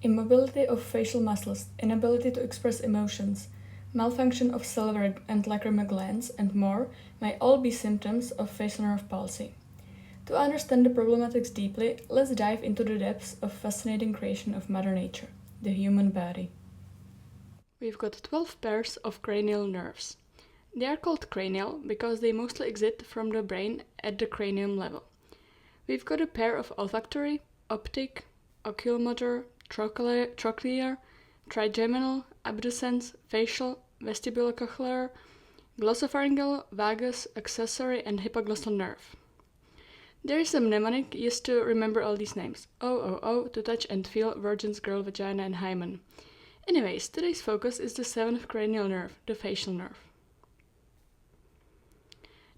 Immobility of facial muscles, inability to express emotions, malfunction of salivary and lacrimal glands, and more may all be symptoms of facial nerve palsy. To understand the problematics deeply, let's dive into the depths of fascinating creation of Mother Nature, the human body. We've got 12 pairs of cranial nerves. They are called cranial because they mostly exit from the brain at the cranium level. We've got a pair of olfactory, optic, oculomotor, trochlear, trigeminal, abducens, facial, vestibulocochlear, glossopharyngeal, vagus, accessory, and hypoglossal nerve. There is a mnemonic used to remember all these names. O, to touch and feel, virgin's girl, vagina, and hymen. Anyways, today's focus is the 7th cranial nerve, the facial nerve.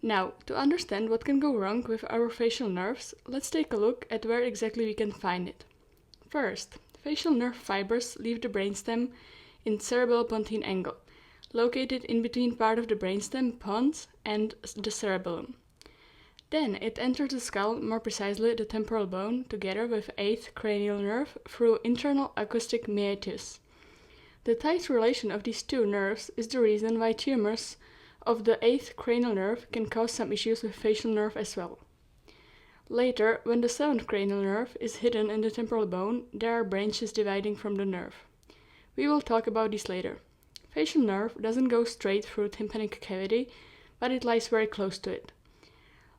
Now, to understand what can go wrong with our facial nerves, let's take a look at where exactly we can find it. First, facial nerve fibers leave the brainstem in cerebellopontine angle, located in between part of the brainstem, pons, and the cerebellum. Then it enters the skull, more precisely the temporal bone, together with 8th cranial nerve through internal acoustic meatus. The tight relation of these two nerves is the reason why tumors of the 8th cranial nerve can cause some issues with facial nerve as well. Later, when the 7th cranial nerve is hidden in the temporal bone, there are branches dividing from the nerve. We will talk about these later. Facial nerve doesn't go straight through tympanic cavity, but it lies very close to it.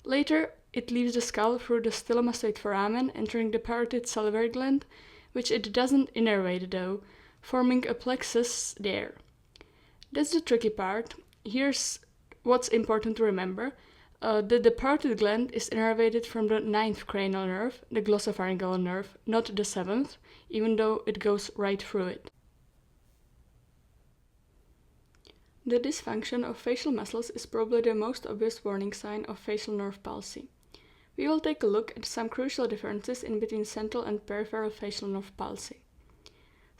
Later, it leaves the skull through the stylomastoid foramen, entering the parotid salivary gland, which it doesn't innervate though, forming a plexus there. That's the tricky part. Here's what's important to remember. The parotid gland is innervated from the 9th cranial nerve, the glossopharyngeal nerve, not the 7th, even though it goes right through it. The dysfunction of facial muscles is probably the most obvious warning sign of facial nerve palsy. We will take a look at some crucial differences in between central and peripheral facial nerve palsy.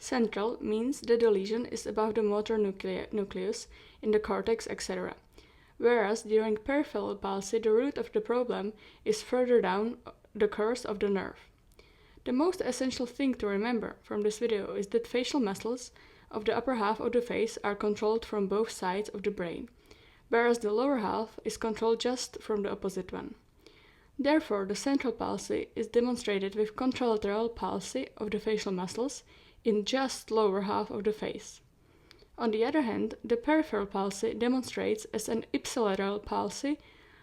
Central means that the lesion is above the motor nucleus, in the cortex, etc., whereas during peripheral palsy the root of the problem is further down the course of the nerve. The most essential thing to remember from this video is that facial muscles of the upper half of the face are controlled from both sides of the brain, whereas the lower half is controlled just from the opposite one. Therefore, the central palsy is demonstrated with contralateral palsy of the facial muscles in just lower half of the face. On the other hand, the peripheral palsy demonstrates as an ipsilateral palsy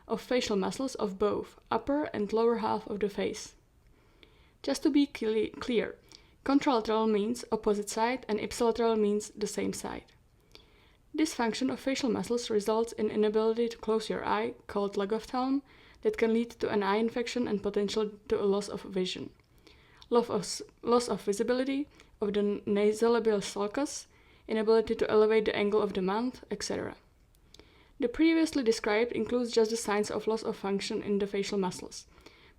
of facial muscles of both upper and lower half of the face. Just to be clear, contralateral means opposite side and ipsilateral means the same side. Dysfunction of facial muscles results in inability to close your eye, called lagophthalm, that can lead to an eye infection and potential to a loss of vision. Loss of visibility of the nasolabial sulcus, inability to elevate the angle of the mouth, etc. The previously described includes just the signs of loss of function in the facial muscles,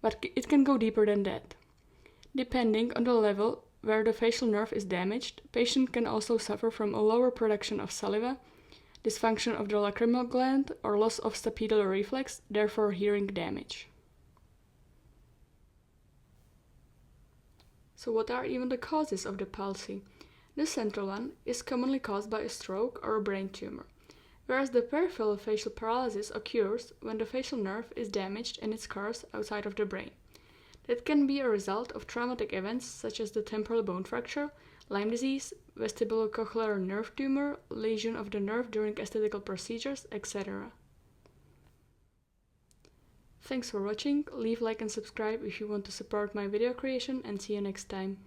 but it can go deeper than that. Depending on the level where the facial nerve is damaged, patient can also suffer from a lower production of saliva, dysfunction of the lacrimal gland, or loss of stapedial reflex, therefore hearing damage. So what are even the causes of the palsy? The central one is commonly caused by a stroke or a brain tumor, whereas the peripheral facial paralysis occurs when the facial nerve is damaged in its course outside of the brain. That can be a result of traumatic events such as the temporal bone fracture, Lyme disease, vestibulocochlear nerve tumor, lesion of the nerve during aesthetical procedures, etc. Thanks for watching, leave like and subscribe if you want to support my video creation, and see you next time.